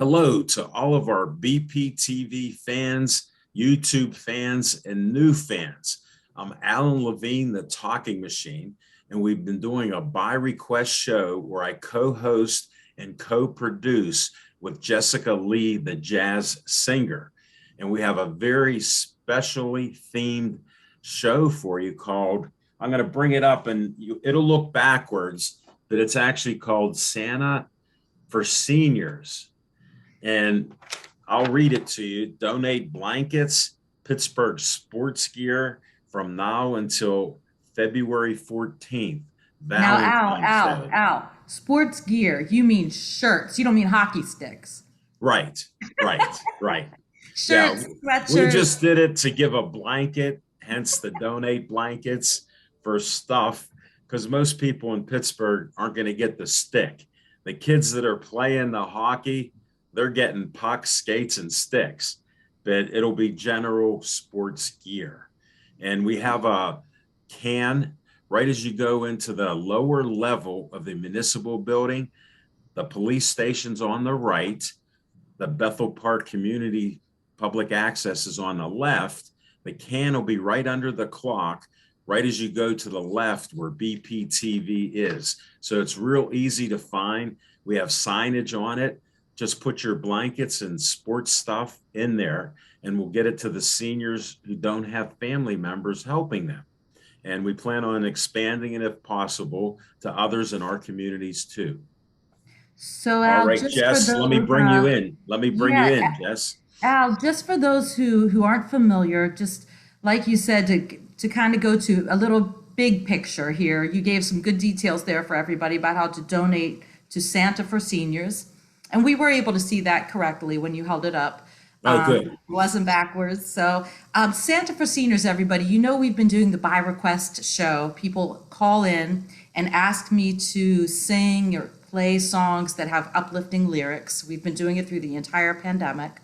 Hello to all of our BPTV fans, YouTube fans, and new fans. I'm Alan Levine, the Talking Machine, and we've been doing a by request show where I co-host and co-produce with Jessica Lee, the jazz singer. And we have a very specially themed show for you called, I'm going to bring it up and it'll look backwards, but it's actually called Santa for Seniors. And I'll read it to you. Donate blankets, Pittsburgh sports gear from now until February 14th, Now, Valentine's Day. Sports gear. You mean shirts. You don't mean hockey sticks. Right, right, right. Yeah, Shirts, we sweatshirts. just did it to give a blanket, hence the donate blankets for stuff, because most people in Pittsburgh aren't going to get the stick. The kids that are playing the hockey, they're getting pucks, skates, and sticks, but it'll be general sports gear. And we have a can right as you go into the lower level of the municipal building. The police station's on the right. The Bethel Park Community Public Access is on the left. The can will be right under the clock, right as you go to the left where BPTV is. So it's real easy to find. We have signage on it. Just put your blankets and sports stuff in there, and we'll get it to the seniors who don't have family members helping them. And we plan on expanding it if possible to others in our communities too. So, All Al, right, just for Jess, let me those, bring you in. Let me bring you yeah, in, Jess. Al, just for those who aren't familiar, just like you said, to kind of go to a little big picture here. You gave some good details there for everybody about how to donate to Santa for Seniors, and we were able to see that correctly when you held it up. Oh, good. It wasn't backwards. So, Santa for Seniors, everybody, you know we've been doing the by request show. People call in and ask me to sing or play songs that have uplifting lyrics. We've been doing it through the entire pandemic.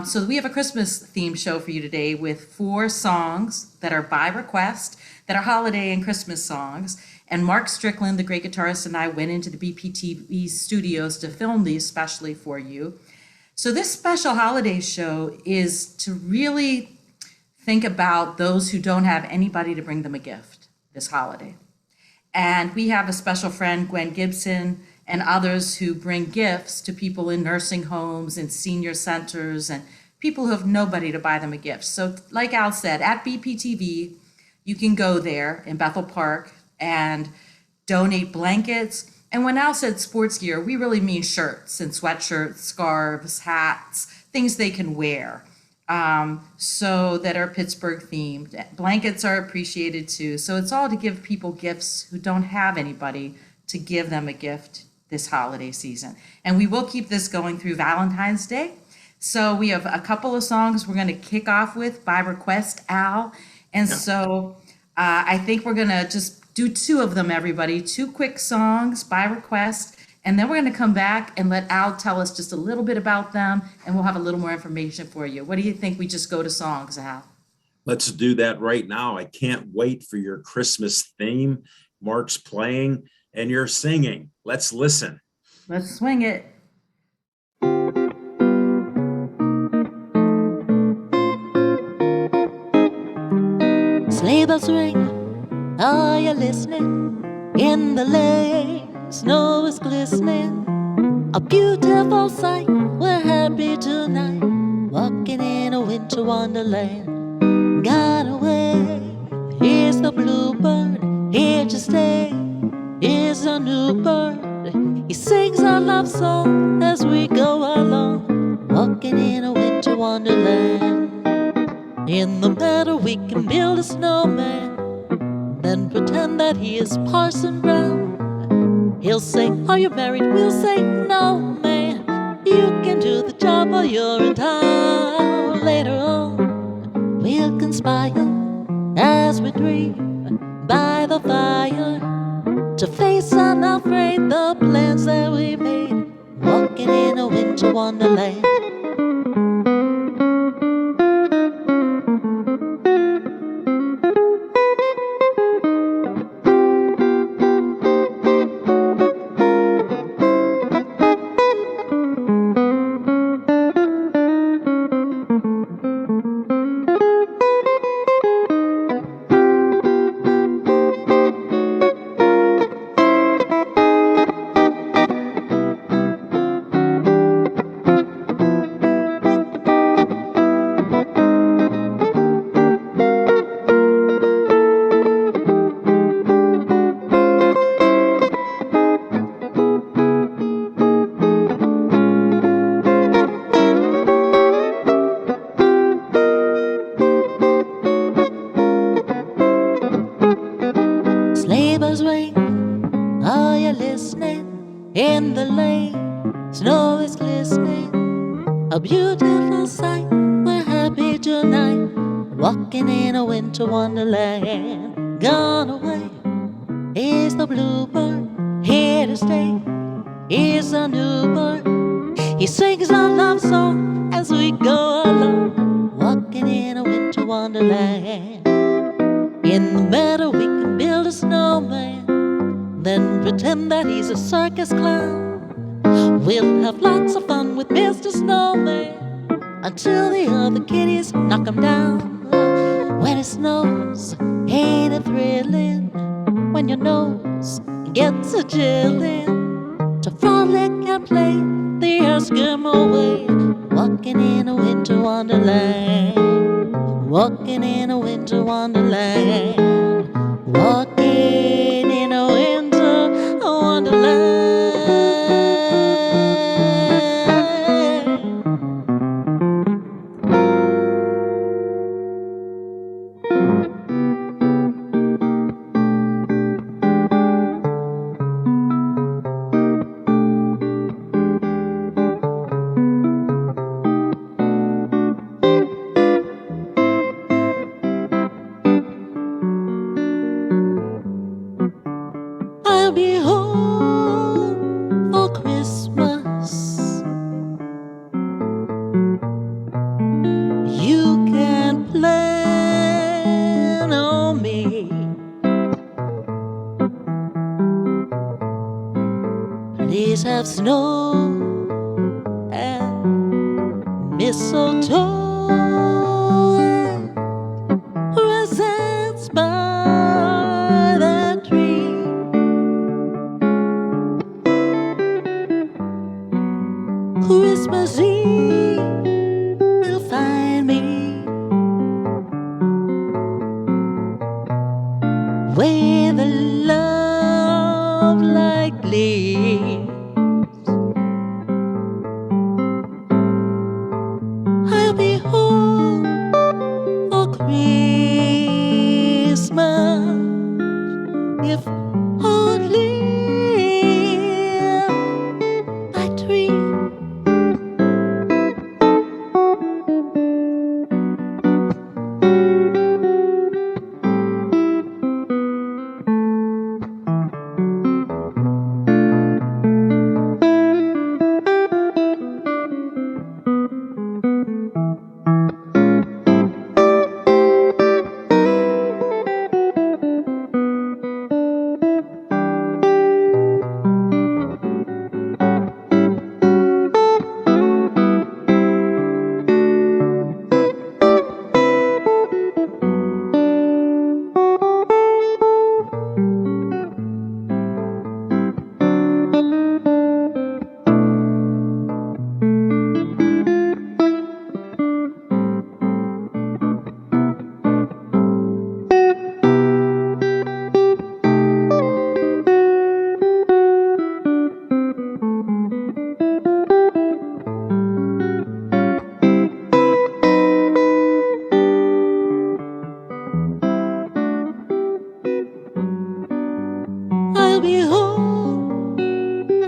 So we have a Christmas themed show for you today with 4 songs that are by request, that are holiday and Christmas songs. And Mark Strickland, the great guitarist, and I went into the BPTV studios to film these specially for you. So this special holiday show is to really think about those who don't have anybody to bring them a gift this holiday. And we have a special friend, Gwen Gibson, and others who bring gifts to people in nursing homes and senior centers and people who have nobody to buy them a gift. So, like Al said, at BPTV, you can go there in Bethel Park and donate blankets. And when Al said sports gear, we really mean shirts and sweatshirts, scarves, hats, things they can wear, so that are Pittsburgh themed. Blankets are appreciated too. So it's all to give people gifts who don't have anybody to give them a gift this holiday season. And we will keep this going through Valentine's Day. So we have a couple of songs we're going to kick off with by request, Al. And Yeah. so I think we're going to just do 2 of them, everybody. 2 quick songs by request. And then we're going to come back and let Al tell us just a little bit about them, and we'll have a little more information for you. What do you think we just go to songs, Al? Let's do that right now. I can't wait for your Christmas theme. Mark's playing and you're singing. Let's listen. Let's swing it. Sleigh bells ring, are you listening? In the lane, snow is glistening. A beautiful sight, we're happy tonight. Walking in a winter wonderland. Got away, here's the bluebird, here to stay. Here's a new bird, he sings our love song as we go along. Walking in a winter wonderland. In the meadow we can build a snowman, then pretend that he is Parson Brown. He'll say, are you married? We'll say, no, man. You can do the job while you're in town. Later on, we'll conspire as we dream by the fire to face unafraid the plans that we made. Walking in a winter wonderland. A beautiful sight, we're happy tonight, walking in a winter wonderland. Gone away is the bluebird, here to stay is a new bird. He sings a love song as we go along, walking in a winter wonderland. In the meadow we can build a snowman, then pretend that he's a circus clown. We'll have lots of fun with Mr. Snowman until the other kitties knock him down. When it snows, ain't it thrilling? When your nose gets a chillin', to frolic and play the Eskimo way, walking in a winter wonderland, walking in a winter wonderland, walking in a winter wonderland. I'll be home for Christmas. You can plan on me. Please have snow and mistletoe and presents by the tree. Christmas Eve will find me with a love like leaves. I'll be home for Christmas if only I dream. I'll be home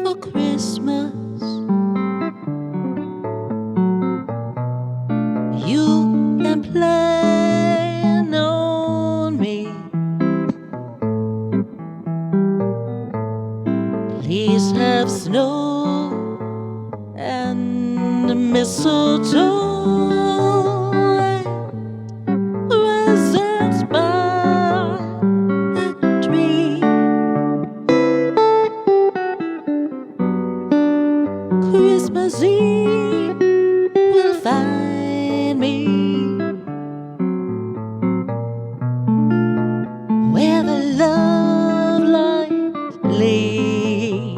for Christmas. You can plan on me. Please have snow and mistletoe and presents by the tree. Christmas Eve will find me where the love light leads.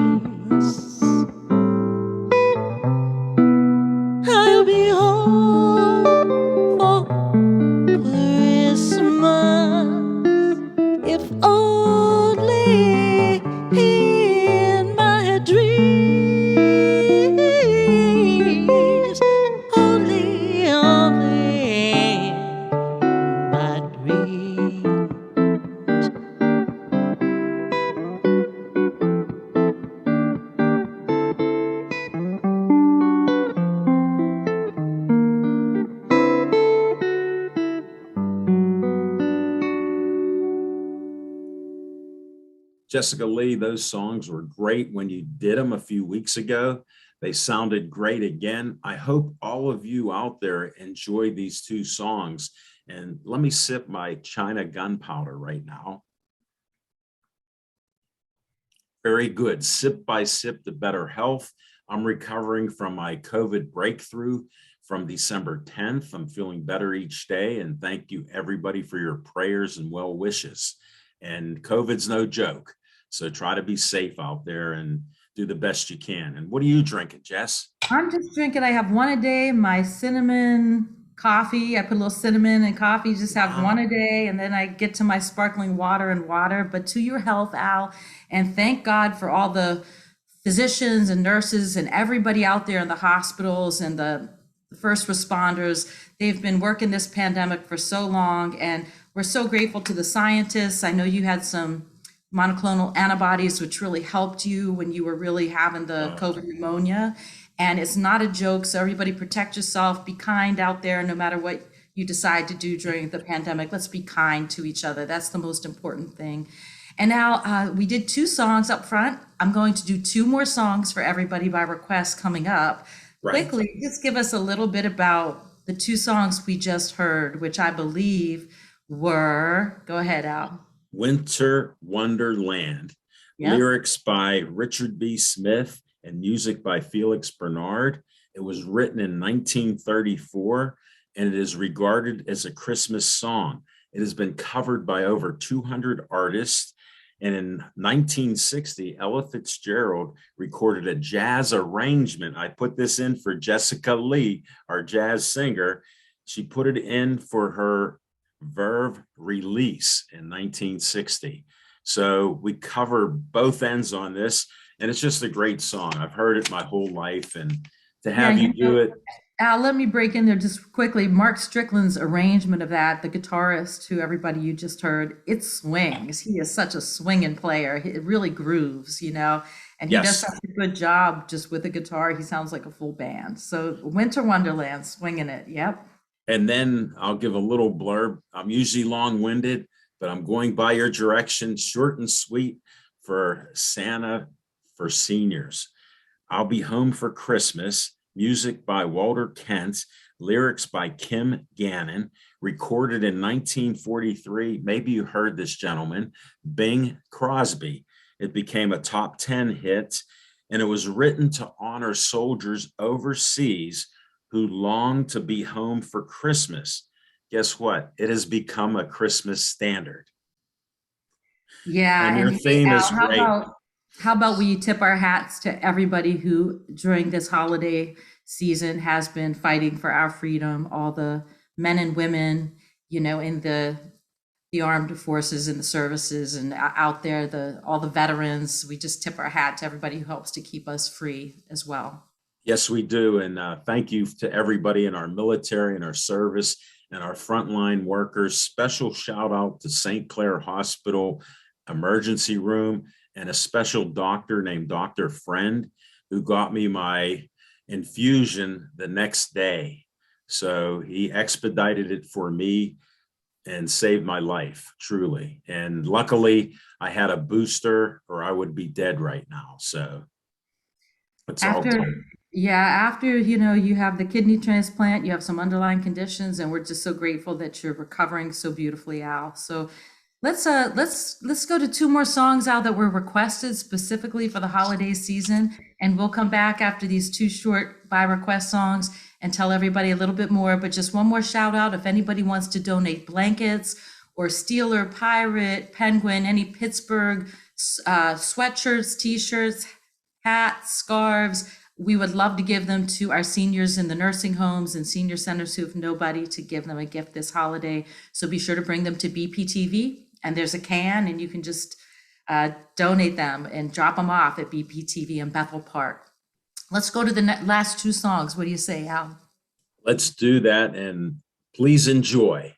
I'll be home for Christmas if only in my dreams. Only Jessica Lee, those songs were great when you did them a few weeks ago. They sounded great again. I hope all of you out there enjoy these two songs. And let me sip my China gunpowder right now. Very good. Sip by sip to better health. I'm recovering from my COVID breakthrough from December 10th. I'm feeling better each day. And thank you everybody for your prayers and well wishes. And COVID's no joke. So try to be safe out there and do the best you can. And what are you drinking, Jess? I'm just drinking, I have one a day, my cinnamon coffee. I put a little cinnamon in coffee, just have one a day, and then I get to my sparkling water and water. But to your health, Al, and thank God for all the physicians and nurses and everybody out there in the hospitals and the first responders. They've been working this pandemic for so long, and we're so grateful to the scientists. I know you had some monoclonal antibodies, which really helped you when you were really having the COVID pneumonia. And it's not a joke. So everybody protect yourself, be kind out there, no matter what you decide to do during the pandemic. Let's be kind to each other. That's the most important thing. And now we did two songs up front. I'm going to do two more songs for everybody by request coming up. Right. Quickly, just give us a little bit about the two songs we just heard, which I believe were, go ahead, Al. Winter Wonderland, Yep. lyrics by Richard B. Smith and music by Felix Bernard. It was written in 1934, and it is regarded as a Christmas song. It has been covered by over 200 artists. And in 1960, Ella Fitzgerald recorded a jazz arrangement. I put this in for Jessica Lee, our jazz singer. She put it in for her Verve release in 1960. So we cover both ends on this, and it's just a great song. I've heard it my whole life, and to have you do it. Al, let me break in there just quickly. Mark Strickland's arrangement of that, the guitarist who everybody you just heard, it swings. He is such a swinging player. It really grooves, and he does such a good job just with the guitar. He sounds like a full band. So Winter Wonderland, swinging it. Yep. And then I'll give a little blurb. I'm usually long-winded, but I'm going by your direction, short and sweet, for Santa for Seniors. I'll Be Home for Christmas, music by Walter Kent, lyrics by Kim Gannon, recorded in 1943. Maybe you heard this gentleman, Bing Crosby. It became a top 10 hit, and it was written to honor soldiers overseas who long to be home for Christmas. Guess what? It has become a Christmas standard. Yeah. And your theme Al, is great. How about we tip our hats to everybody who during this holiday season has been fighting for our freedom, all the men and women, in the armed forces and the services and out there, all the veterans. We just tip our hat to everybody who helps to keep us free as well. Yes, we do. And thank you to everybody in our military and our service and our frontline workers. Special shout out to St. Clair Hospital emergency room and a special doctor named Dr. Friend who got me my infusion the next day. So he expedited it for me and saved my life, truly. And luckily I had a booster or I would be dead right now. So it's all good. Yeah, after you have the kidney transplant, you have some underlying conditions, and we're just so grateful that you're recovering so beautifully, Al. So let's go to two more songs, Al, that were requested specifically for the holiday season, and we'll come back after these two short by request songs and tell everybody a little bit more. But just one more shout out, if anybody wants to donate blankets or Steeler, Pirate, Penguin, any Pittsburgh sweatshirts, t-shirts, hats, scarves, we would love to give them to our seniors in the nursing homes and senior centers who have nobody to give them a gift this holiday. So be sure to bring them to BPTV, and there's a can, and you can just donate them and drop them off at BPTV in Bethel Park. Let's go to the last two songs. What do you say, Al? Let's do that, and please enjoy.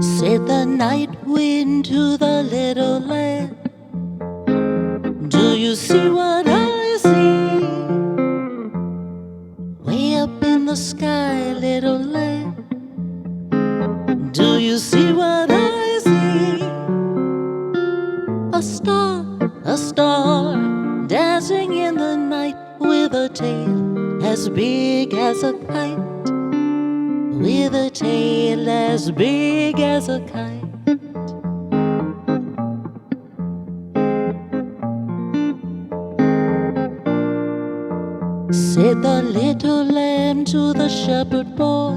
Said the night wind to the little land, do you see what I see? Way up in sky, little lamb. Do you see what I see? A star, dancing in the night with a tail as big as a kite, with a tail as big as a kite. Said the little lamb to the shepherd boy,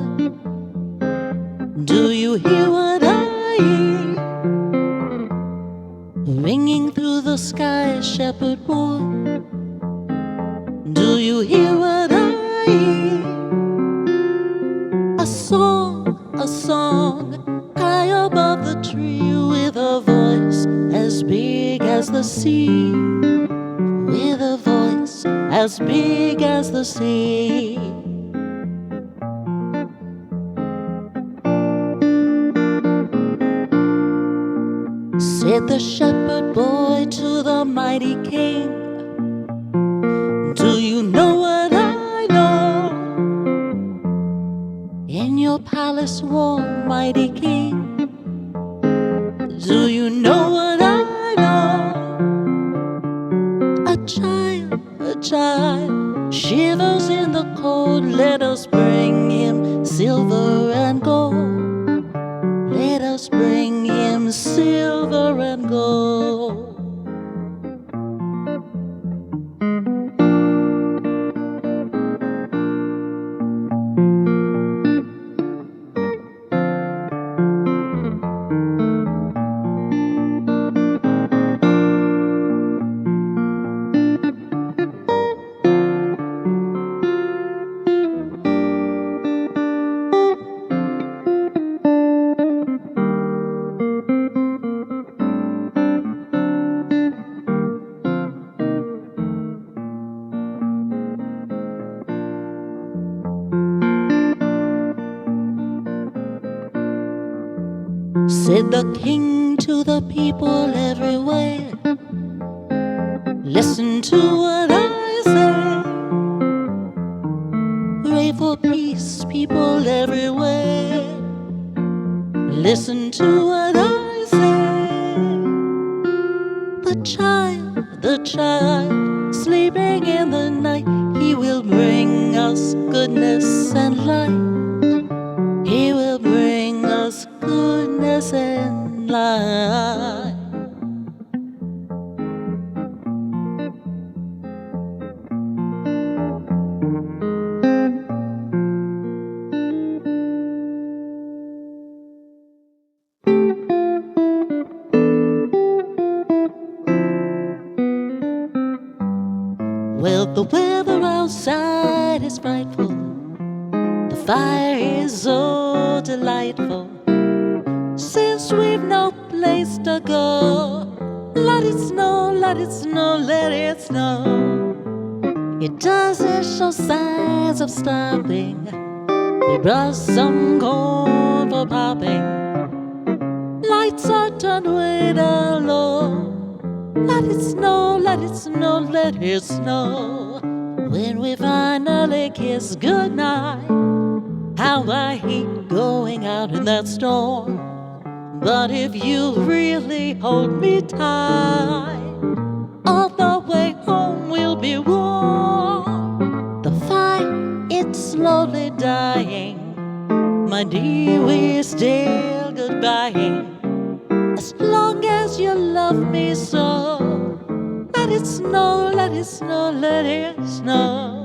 do you hear what I hear? Ringing through the sky, shepherd boy, do you hear what I hear? A song, high above the tree, with a voice as big as the sea, with a voice as big as the sea. Said the shepherd boy to the mighty king, do you know what I know? In your palace warm, mighty king, do you know what I know? A child shivers in the cold. Let us bring him silver and gold. Let us bring him silver and gold. Said the king to the people everywhere, listen to what I say. Pray for peace, people everywhere, listen to what I say. The child, sleeping in the night, he will bring us goodness and light. He will bring us goodness and light. Well, the weather outside is frightful. The fire is so delightful. Since we've no place to go, let it snow, let it snow, let it snow. It doesn't show signs of stopping. We brought some corn for popping. Lights are turned way down low. Let it snow, let it snow, let it snow. When we finally kiss goodnight, how I hate going out in that storm. But if you really hold me tight, all the way home we'll be warm. The fire, it's slowly dying. My dear, we're still goodbying. As long as you love me so, let it snow, let it snow, let it snow.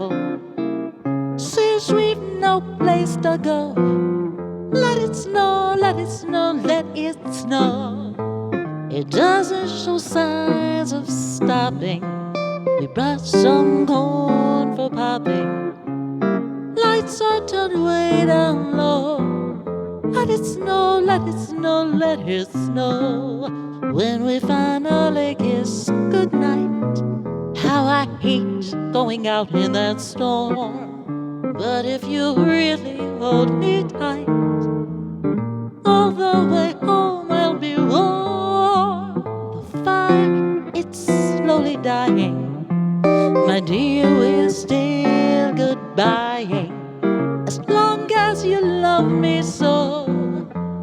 travel. Since we've no place to go, let it snow, let it snow, let it snow. It doesn't show signs of stopping. We brought some corn for popping. Lights are turned way down low. Let it snow, let it snow, let it snow. When we finally kiss goodnight, how I hate going out in that storm. But if you really hold me tight, all the way home I'll be warm. The fire, it's slowly dying. My dear, we're still goodbying. As long as you love me so,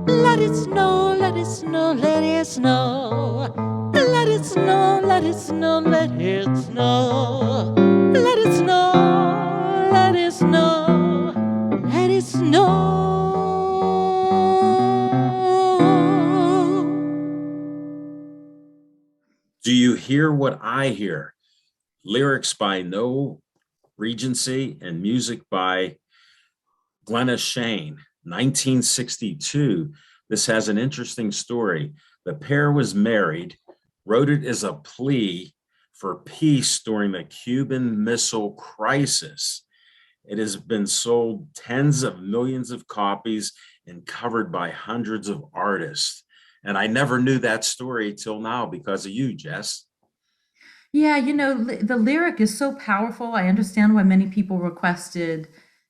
let it snow, let it snow, let it snow. Let it snow, let it snow, let it snow. Let it snow, let it snow, let it snow. Do you hear what I hear? Lyrics by Noel Regency and music by Glenna Shane, 1962. This has an interesting story. The pair was married, wrote it as a plea for peace during the Cuban Missile Crisis. It has been sold tens of millions of copies and covered by hundreds of artists. And I never knew that story till now because of you, Jess. Yeah, the lyric is so powerful. I understand why many people requested,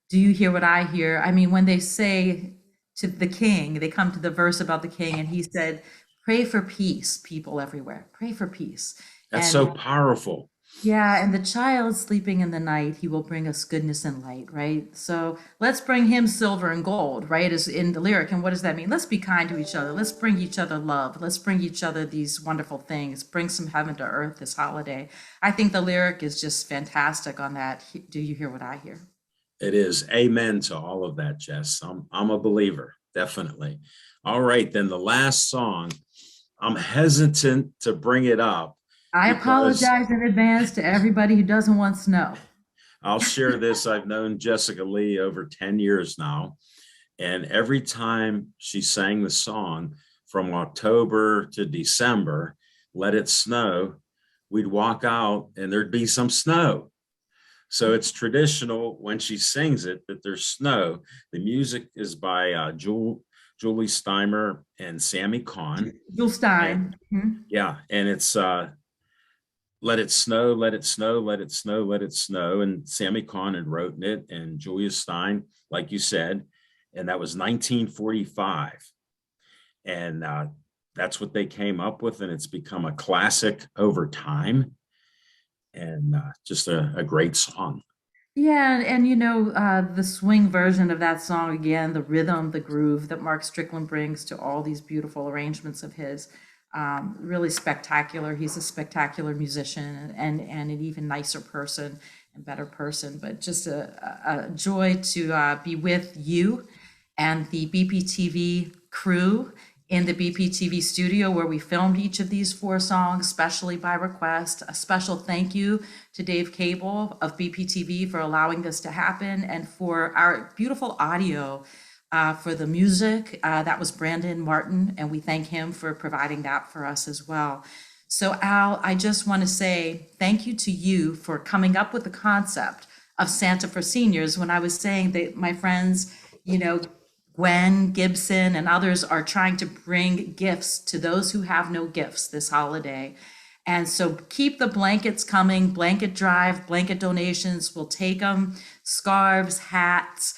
"Do you hear what I hear?" I mean, when they say to the king, they come to the verse about the king, and he said, "Pray for peace, people everywhere. Pray for peace." That's And so powerful. yeah, and the child sleeping in the night, he will bring us goodness and light, right? So let's bring him silver and gold, right? Is in the lyric. And what does that mean? Let's be kind to each other. Let's bring each other love. Let's bring each other these wonderful things. Bring some heaven to earth this holiday. I think the lyric is just fantastic on that. Do you hear what I hear? It is. Amen to all of that, Jess. I'm a believer, definitely. All right, then the last song, I'm hesitant to bring it up I because apologize in advance to everybody who doesn't want snow. I'll share this. I've known Jessica Lee over 10 years now. And every time she sang the song from October to December, Let It Snow, we'd walk out and there'd be some snow. So it's traditional when she sings it that there's snow. The music is by Julie Steimer and Sammy Kahn. Jules Stein. Yeah, and it's Let It Snow, Let It Snow, Let It Snow, Let It Snow. And Sammy Kahn had written it and Julia Stein, like you said, and that was 1945. And that's what they came up with, and it's become a classic over time, and just a great song. Yeah, and the swing version of that song again, the rhythm, the groove that Mark Strickland brings to all these beautiful arrangements of his, really spectacular. He's a spectacular musician and an even nicer person and better person, but just a joy to be with you and the BPTV crew in the BPTV studio where we filmed each of these four songs, specially by request. A special thank you to Dave Cable of BPTV for allowing this to happen, and for our beautiful audio, for the music. That was Brandon Martin, and we thank him for providing that for us as well. So Al, I just want to say thank you to you for coming up with the concept of Santa for Seniors. When I was saying that my friends, Gwen Gibson and others are trying to bring gifts to those who have no gifts this holiday. And so keep the blankets coming, blanket drive, blanket donations, we'll take them, scarves, hats,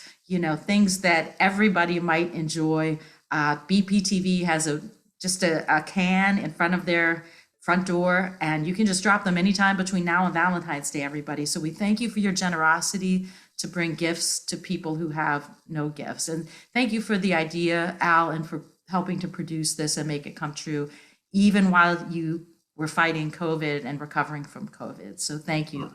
things that everybody might enjoy. BPTV has just a can in front of their front door, and you can just drop them anytime between now and Valentine's Day, everybody. So we thank you for your generosity to bring gifts to people who have no gifts. And thank you for the idea, Al, and for helping to produce this and make it come true, even while you were fighting COVID and recovering from COVID. So thank you.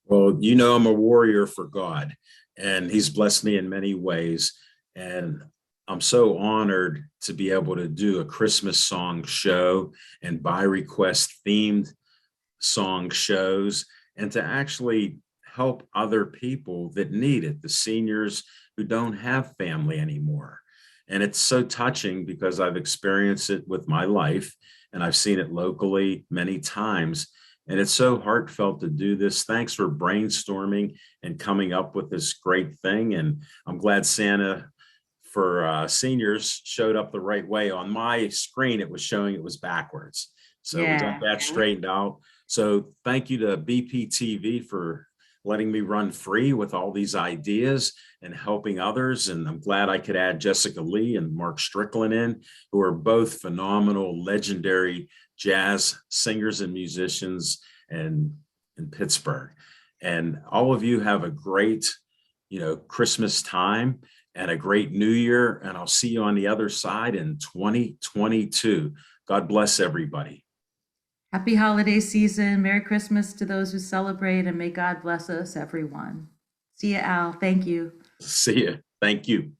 Well, I'm a warrior for God, and he's blessed me in many ways. And I'm so honored to be able to do a Christmas song show and by request themed song shows, and to actually help other people that need it, the seniors who don't have family anymore. And it's so touching because I've experienced it with my life and I've seen it locally many times. And it's so heartfelt to do this. Thanks for brainstorming and coming up with this great thing. And I'm glad Santa for seniors showed up the right way. On my screen, it was showing it was backwards. So we got that straightened out. So thank you to BPTV for letting me run free with all these ideas and helping others. And I'm glad I could add Jessica Lee and Mark Strickland in, who are both phenomenal, legendary jazz singers and musicians in Pittsburgh. And all of you have a great, Christmas time and a great new year. And I'll see you on the other side in 2022. God bless everybody. Happy holiday season. Merry Christmas to those who celebrate, and may God bless us, everyone. See you, Al. Thank you. See you. Thank you.